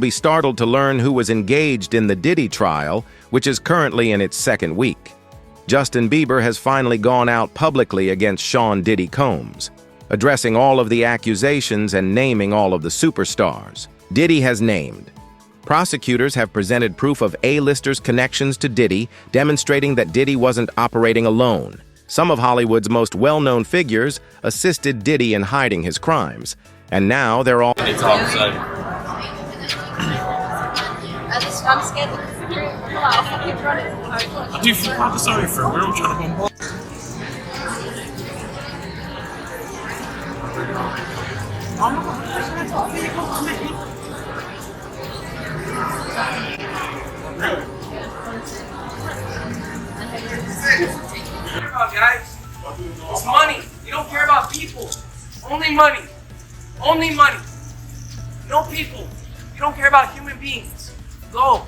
Be startled to learn who was engaged in the Diddy trial, which is currently in its second week. Justin Bieber has finally gone out publicly against Sean Diddy Combs, addressing all of the accusations and naming all of the superstars. Diddy has named. Prosecutors have presented proof of A-listers' connections to Diddy, demonstrating that Diddy wasn't operating alone. Some of Hollywood's most well-known figures assisted Diddy in hiding his crimes, and now they're all... It's all sudden. I'm scared. Keep running. I do feel bad sorry for him. We're all trying to bombard. Guys, it's money. You don't care about people. Only money. Only money. No people. You don't care about human beings. Go.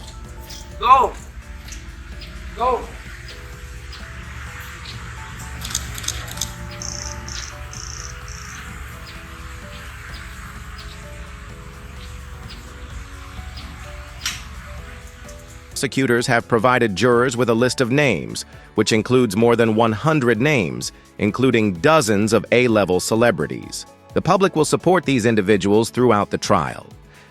Go. Go. Prosecutors have provided jurors with a list of names, which includes more than 100 names, including dozens of A-level celebrities. The public will support these individuals throughout the trial.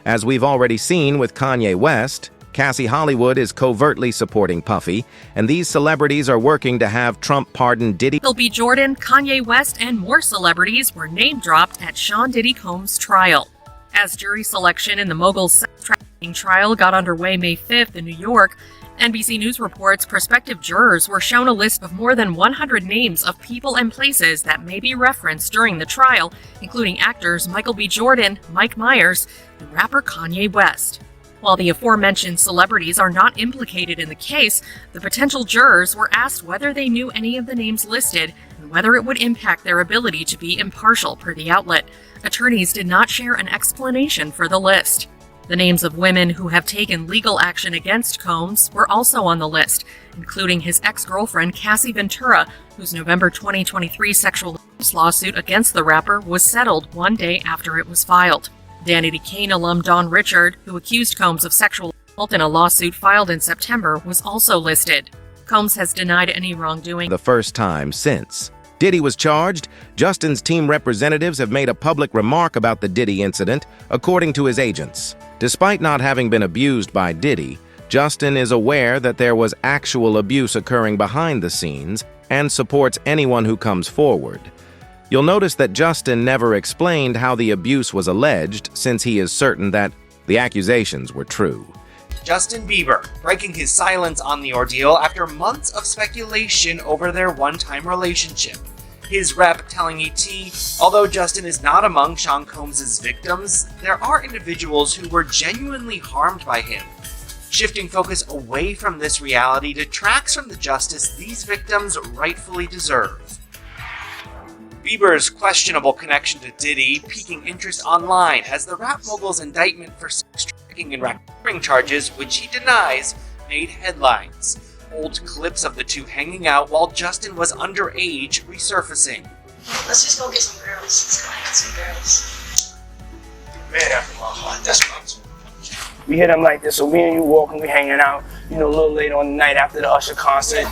As we've already seen with Kanye West, Cassie Hollywood is covertly supporting Puffy, and these celebrities are working to have Trump pardon Diddy. Michael B. Jordan, Kanye West, and more celebrities were name-dropped at Sean Diddy Combs' trial. As jury selection in the mogul's sex trafficking trial got underway May 5th in New York, NBC News reports prospective jurors were shown a list of more than 100 names of people and places that may be referenced during the trial, including actors Michael B. Jordan, Mike Myers, and rapper Kanye West. While the aforementioned celebrities are not implicated in the case, the potential jurors were asked whether they knew any of the names listed and whether it would impact their ability to be impartial, per the outlet. Attorneys did not share an explanation for the list. The names of women who have taken legal action against Combs were also on the list, including his ex-girlfriend Cassie Ventura, whose November 2023 sexual abuse lawsuit against the rapper was settled one day after it was filed. Danity Kane alum Don Richard, who accused Combs of sexual assault in a lawsuit filed in September, was also listed. Combs has denied any wrongdoing. The first time since Diddy was charged, Justin's team representatives have made a public remark about the Diddy incident, according to his agents. Despite not having been abused by Diddy, Justin is aware that there was actual abuse occurring behind the scenes and supports anyone who comes forward. You'll notice that Justin never explained how the abuse was alleged, since he is certain that the accusations were true. Justin Bieber breaking his silence on the ordeal after months of speculation over their one-time relationship. His rep telling ET, although Justin is not among Sean Combs' victims, there are individuals who were genuinely harmed by him. Shifting focus away from this reality detracts from the justice these victims rightfully deserve. Bieber's questionable connection to Diddy piquing interest online as the rap mogul's indictment for sex trafficking and racketeering charges, which he denies, made headlines. Old clips of the two hanging out while Justin was underage resurfacing. Let's just go get some girls. Let's go get some girls. Man after my heart, that's what I'm talking. We hit him like this, so me and you walking, we hanging out, a little later on the night after the Usher concert.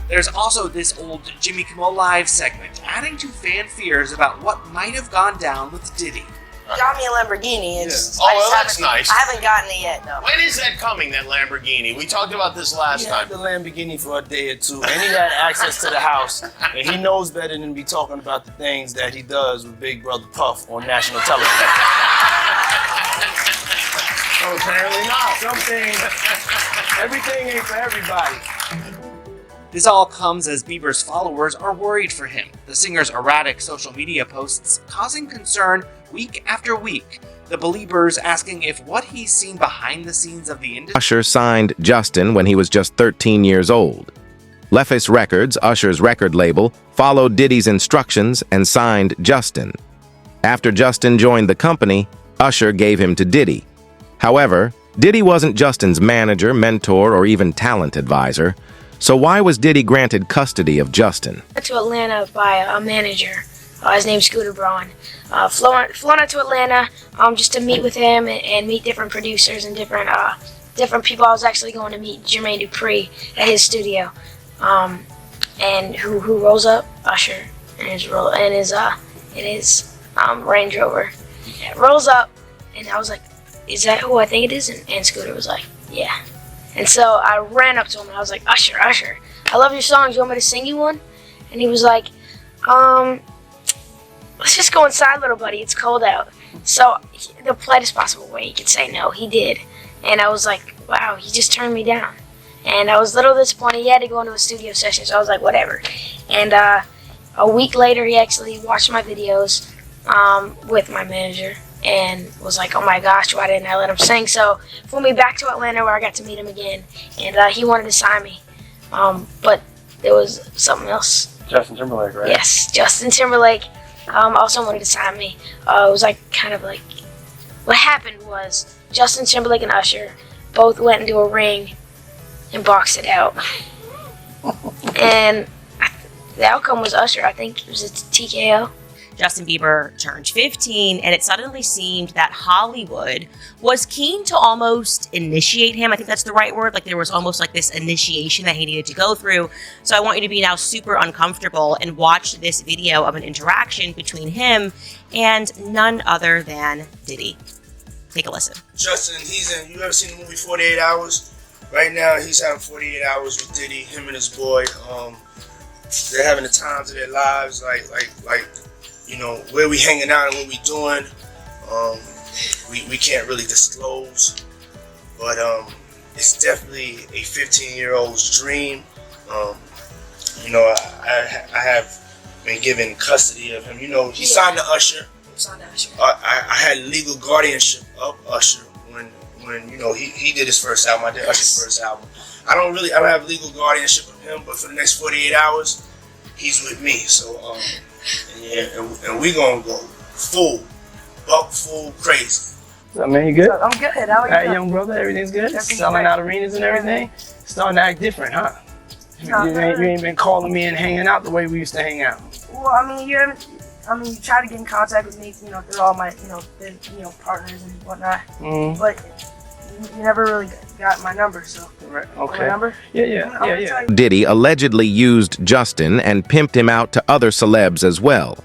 There's also this old Jimmy Kimmel Live segment, adding to fan fears about what might have gone down with Diddy. Got me a Lamborghini. That's nice. I haven't gotten it yet, though. When is that coming, that Lamborghini? We talked about this last He time. had the Lamborghini for a day or two, and he had access to the house, and he knows better than to be talking about the things that he does with Big Brother Puff on national television. Oh, apparently not. Some things, everything ain't for everybody. This all comes as Bieber's followers are worried for him, the singer's erratic social media posts causing concern week after week, the Beliebers asking if what he's seen behind the scenes of the industry. Usher signed Justin when he was just 13 years old. Leface Records, Usher's record label, followed Diddy's instructions and signed Justin. After Justin joined the company, Usher gave him to Diddy. However, Diddy wasn't Justin's manager, mentor, or even talent advisor. So why was Diddy granted custody of Justin? To Atlanta by a manager. His name's Scooter Braun. Flown out to Atlanta just to meet with him and meet different producers and different people. I was actually going to meet Jermaine Dupri at his studio, and who rolls up? Usher in his Range Rover. It rolls up, and I was like, "Is that who I think it is?" And Scooter was like, "Yeah." And so I ran up to him and I was like, Usher, I love your songs. You want me to sing you one?" And he was like, "Let's just go inside, little buddy. It's cold out." So the politest possible way he could say no, he did. And I was like, wow, he just turned me down. And I was a little disappointed. He had to go into a studio session, so I was like, whatever. And a week later, he actually watched my videos with my manager and was like, oh my gosh, why didn't I let him sing? So flew me back to Atlanta where I got to meet him again, and he wanted to sign me. But there was something else. Justin Timberlake, right? Yes, Justin Timberlake also wanted to sign me. It was like kind of like, what happened was Justin Timberlake and Usher both went into a ring and boxed it out. And the outcome was Usher. I think it was a TKO. Justin Bieber turned 15, and it suddenly seemed that Hollywood was keen to almost initiate him. I think that's the right word. Like there was almost like this initiation that he needed to go through. So I want you to be now super uncomfortable and watch this video of an interaction between him and none other than Diddy. Take a listen. Justin, you ever seen the movie 48 Hours? Right now, he's having 48 hours with Diddy, him and his boy. They're having the times of their lives, like you know, where we hanging out and what we doing. We can't really disclose, but it's definitely a 15-year-old's dream. You know, I have been given custody of him. You know, he signed to Usher. I had legal guardianship of Usher when you know he did his first album. I did Usher's first album. I don't have legal guardianship of him, but for the next 48 hours, he's with me. So and we gonna go full crazy. So, man, you good? I'm good. How are you? All right, young brother, everything's good? Selling out arenas and everything? Starting to act different, huh? You ain't been calling me and hanging out the way we used to hang out. Well, I mean, you try to get in contact with me, you know, through all my, partners and whatnot. But you never really got my number, so. Right. Okay. My number? Yeah. Diddy allegedly used Justin and pimped him out to other celebs as well.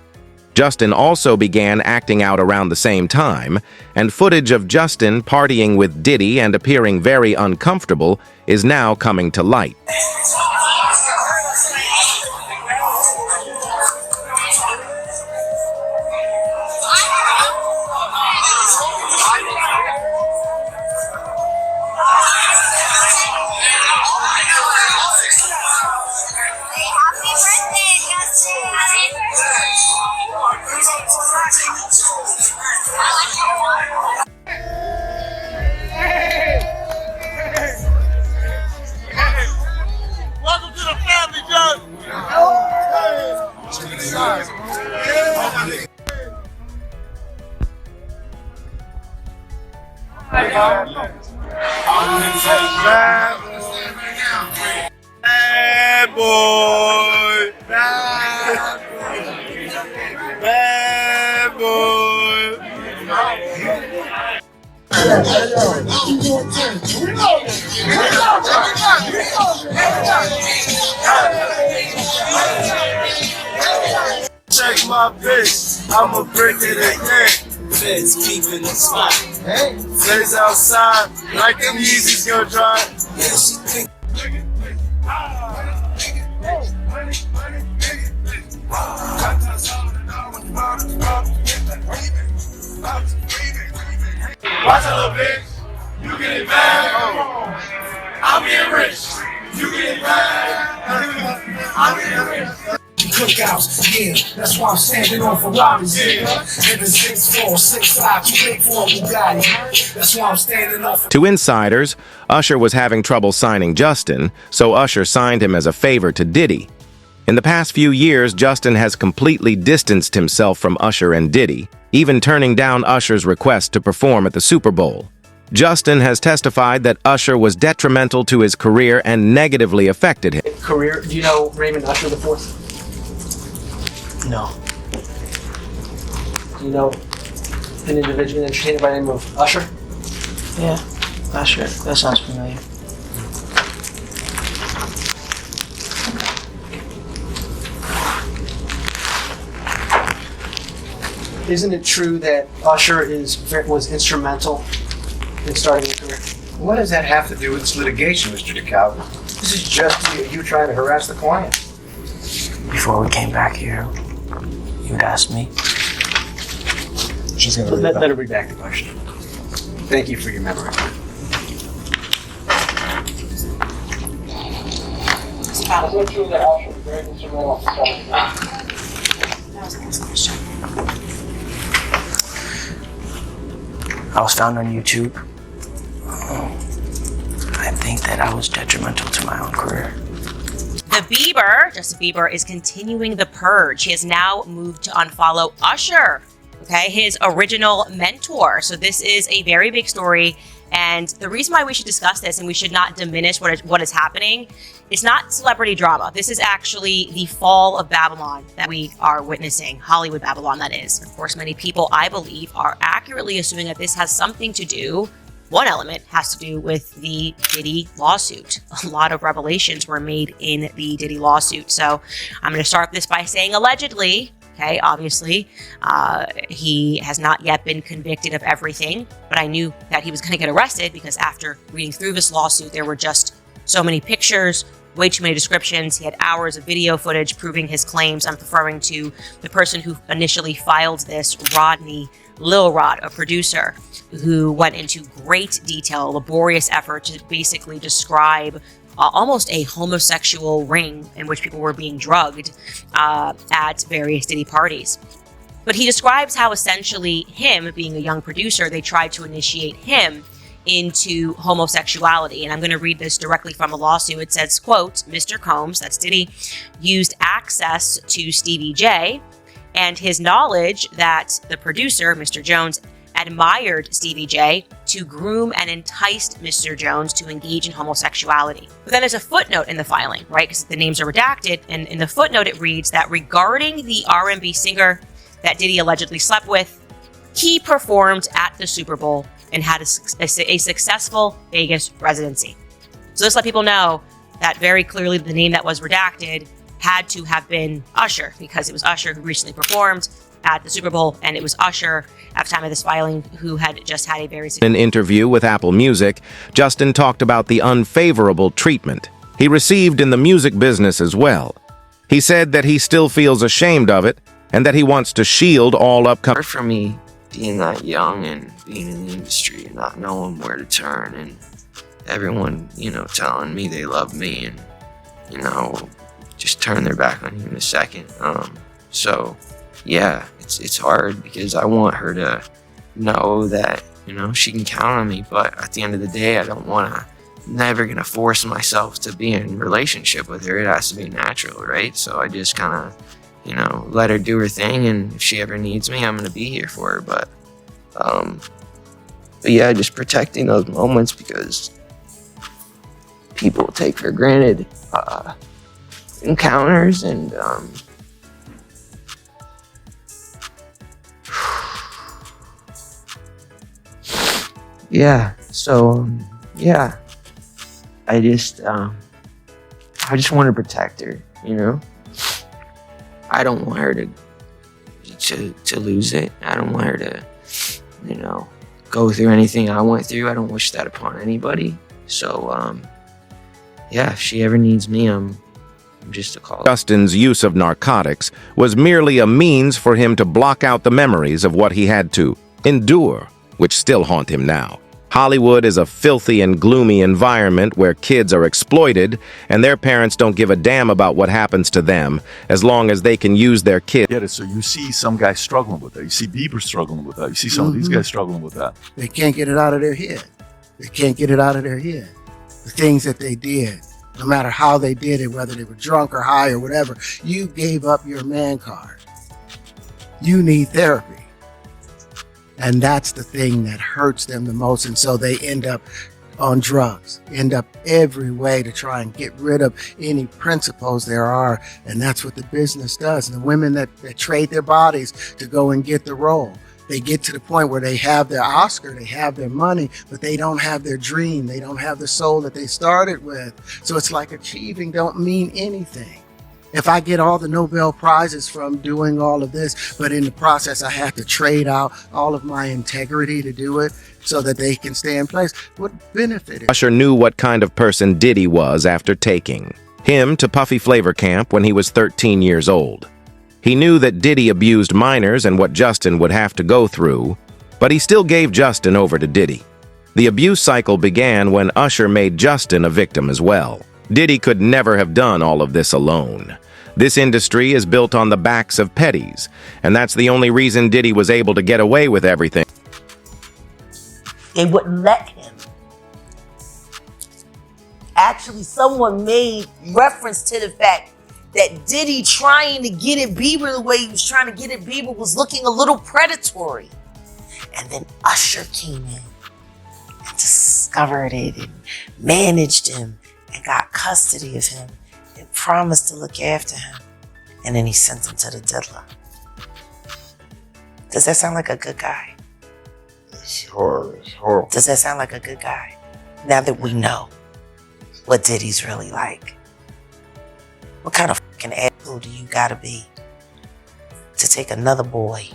Justin also began acting out around the same time, and footage of Justin partying with Diddy and appearing very uncomfortable is now coming to light. Welcome to the family, John. Bad boy. Bad boy. Check my bitch, I'ma break it again. Feds keeping the spot. Feds outside, like them Yeezys gonna drive. Yeah, she think. Watch out, little bitch. You get it back. I'm getting rich. You get it back. I'm getting rich. Cookouts, yeah, that's why I'm standing on Ferraris, nigga. In the 6'4", 6'5", too big for a Bugatti. That's why I'm standing on. To insiders, Usher was having trouble signing Justin, so Usher signed him as a favor to Diddy. In the past few years, Justin has completely distanced himself from Usher and Diddy, even turning down Usher's request to perform at the Super Bowl. Justin has testified that Usher was detrimental to his career and negatively affected him. Career? Do you know Raymond Usher the Fourth? No. You know an individual entertainer by the name of Usher? Yeah, Usher. That sounds familiar. Isn't it true that Usher was instrumental in starting your career? What does that have to do with this litigation, Mr. DeKalb? This is just you trying to harass the client. Before we came back here, you'd asked me. She's gonna Let her read back the question. Thank you for your memory. I was found on YouTube. I think that I was detrimental to my own career. Justin Bieber, is continuing the purge. He has now moved to unfollow Usher, okay, his original mentor. So this is a very big story. And the reason why we should discuss this and we should not diminish what is happening, it's not celebrity drama. This is actually the fall of Babylon that we are witnessing, Hollywood Babylon, that is. Of course, many people, I believe, are accurately assuming that this has something to do, one element has to do with the Diddy lawsuit. A lot of revelations were made in the Diddy lawsuit. So I'm going to start this by saying allegedly. Okay, obviously, he has not yet been convicted of everything, but I knew that he was going to get arrested because after reading through this lawsuit, there were just so many pictures, way too many descriptions. He had hours of video footage proving his claims. I'm referring to the person who initially filed this, Rodney Lil Rod, a producer, who went into great detail, laborious effort to basically describe almost a homosexual ring in which people were being drugged at various Diddy parties. But he describes how essentially him, being a young producer, they tried to initiate him into homosexuality. And I'm going to read this directly from the lawsuit. It says, quote, Mr. Combs, that's Diddy, used access to Stevie J and his knowledge that the producer, Mr. Jones, admired Stevie J to groom and enticed Mr. Jones to engage in homosexuality. But then there's a footnote in the filing, right? Because the names are redacted. And in the footnote, it reads that regarding the R&B singer that Diddy allegedly slept with, he performed at the Super Bowl and had a successful Vegas residency. So this let people know that very clearly the name that was redacted had to have been Usher, because it was Usher who recently performed at the Super Bowl, and it was Usher at the time of this filing who had just had a very In an interview with Apple Music, Justin talked about the unfavorable treatment he received in the music business as well. He said that he still feels ashamed of it and that he wants to shield all upcoming. For me, being that young and being in the industry and not knowing where to turn, and everyone, telling me they love me and, just turn their back on you in a second. So yeah, it's hard because I want her to know that, she can count on me. But at the end of the day, I don't want to, never going to force myself to be in a relationship with her. It has to be natural, right? So I just kind of, let her do her thing. And if she ever needs me, I'm going to be here for her. But yeah, just protecting those moments because people take for granted encounters and yeah, so yeah, I just want to protect her, I don't want her to lose it. I don't want her to, go through anything I went through. I don't wish that upon anybody. So yeah, if she ever needs me, I'm just a call. Justin's use of narcotics was merely a means for him to block out the memories of what he had to endure, which still haunt him now. Hollywood is a filthy and gloomy environment where kids are exploited and their parents don't give a damn about what happens to them as long as they can use their kid. Get it? So you see some guys struggling with that. You see Bieber struggling with that. You see some of these guys struggling with that. They can't get it out of their head. They can't get it out of their head. The things that they did, no matter how they did it, whether they were drunk or high or whatever, you gave up your man card. You need therapy. And that's the thing that hurts them the most. And so they end up on drugs, end up every way to try and get rid of any principles there are. And that's what the business does. And the women that trade their bodies to go and get the role, they get to the point where they have their Oscar, they have their money, but they don't have their dream. They don't have the soul that they started with. So it's like achieving don't mean anything. If I get all the Nobel Prizes from doing all of this, but in the process I have to trade out all of my integrity to do it so that they can stay in place, what benefit is? Usher knew what kind of person Diddy was after taking him to Puffy Flavor Camp when he was 13 years old. He knew that Diddy abused minors and what Justin would have to go through, but he still gave Justin over to Diddy. The abuse cycle began when Usher made Justin a victim as well. Diddy could never have done all of this alone. This industry is built on the backs of petties, and that's the only reason Diddy was able to get away with everything. They wouldn't let him. Actually, someone made reference to the fact that Diddy trying to get at Bieber the way he was trying to get at Bieber was looking a little predatory. And then Usher came in and discovered it and managed him and got custody of him and promised to look after him. And then he sent him to the diddler. Does that sound like a good guy? It's horrible. Does that sound like a good guy? Now that we know what Diddy's really like. What kind of fucking asshole do you gotta be to take another boy,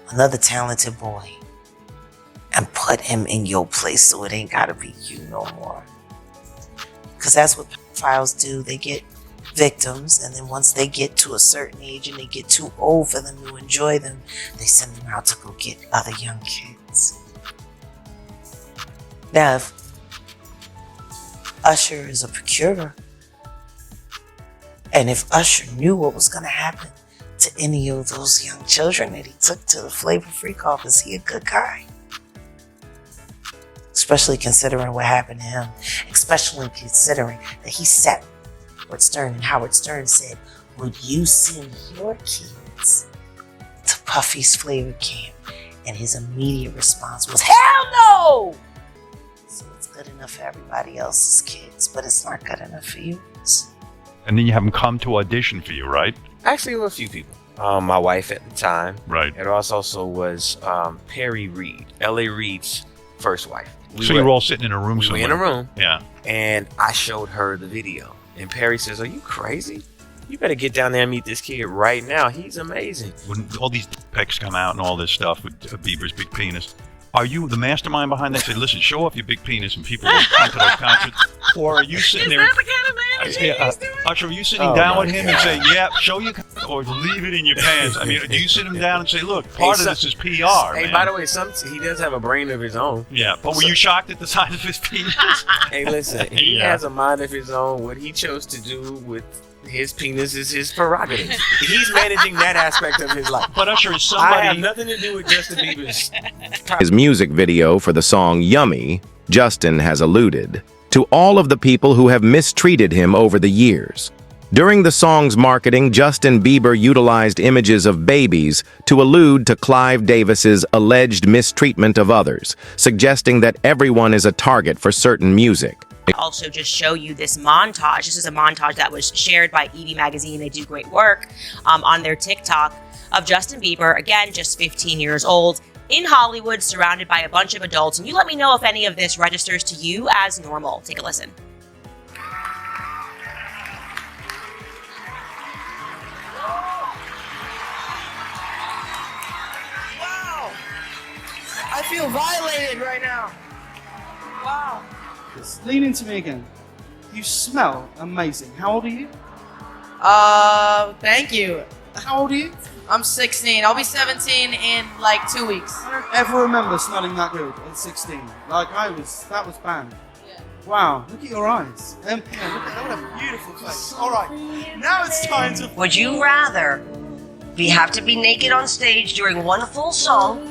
another talented boy, and put him in your place so it ain't gotta be you no more? Because that's what pedophiles do. They get victims, and then once they get to a certain age and they get too old for them to enjoy them, they send them out to go get other young kids. Now, if Usher is a procurer, and if Usher knew what was going to happen to any of those young children that he took to the Flavor Freak off, is he a good guy? Especially considering what happened to him. Especially considering that he sat Howard Stern, and Howard Stern said, would you send your kids to Puffy's Flavor Camp? And his immediate response was, hell no! So it's good enough for everybody else's kids, but it's not good enough for you. And then you have them come to audition for you, right? Actually, a few people. My wife at the time. Right. It also was Perry Reed, L.A. Reid's first wife. So you were all sitting in a room somewhere. We were in a room. Yeah. And I showed her the video. And Perry says, are you crazy? You better get down there and meet this kid right now. He's amazing. When all these pics come out and all this stuff with Bieber's big penis, are you the mastermind behind that? Say, listen, show off your big penis and people will come to those concerts. Or are you sitting there? Is that the kind of man he's doing? Usher, are you sitting down with him and say, yeah, show your or leave it in your pants? I mean, do you sit him down and say, look, part of this is PR, Hey, man. by the way, he does have a brain of his own. Yeah, but were you shocked at the size of his penis? Hey, listen, he has a mind of his own. What he chose to do with his penis is his prerogative. He's managing that aspect of his life. But Usher is somebody... I have nothing to do with Justin Bieber's... His music video for the song Yummy, Justin has alluded to all of the people who have mistreated him over the years. During the song's marketing, Justin Bieber utilized images of babies to allude to Clive Davis's alleged mistreatment of others, suggesting that everyone is a target for certain music. Also just show you this montage. This is a montage that was shared by Evie Magazine. They do great work on their TikTok of Justin Bieber, again, just 15 years old, in Hollywood, surrounded by a bunch of adults. And you let me know if any of this registers to you as normal. Take a listen. Wow! I feel violated right now. Wow. Lean into me again. You smell amazing. How old are you? Thank you. How old are you? I'm 16. I'll be 17 in like 2 weeks. I don't ever remember smelling that good at 16. Like that was banned. Yeah. Wow, look at your eyes. Yeah, look at that, what a beautiful face. All right, now it's time to... Would you rather have to be naked on stage during one full song,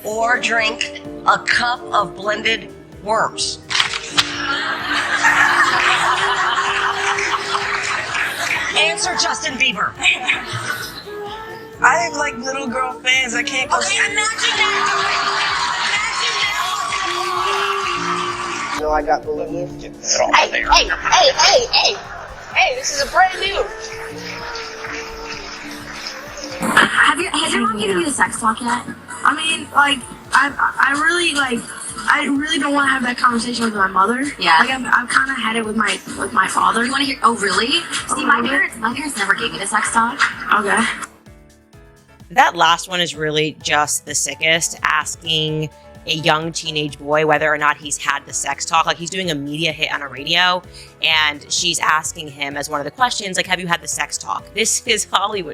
or drink a cup of blended worms? Answer Justin Bieber. I have like little girl fans. I can't go. Okay, imagine that. know I got believe. Hey, this is a brand new. Has your mom given you the sex talk yet? I mean, like, I really don't want to have that conversation with my mother. Yeah. Like, I've kind of had it with my father. You want to hear? Oh, really? See, my parents never gave me the sex talk. Okay. That last one is really just the sickest, asking a young teenage boy whether or not he's had the sex talk. Like, he's doing a media hit on a radio, and she's asking him as one of the questions, like, have you had the sex talk? This is Hollywood.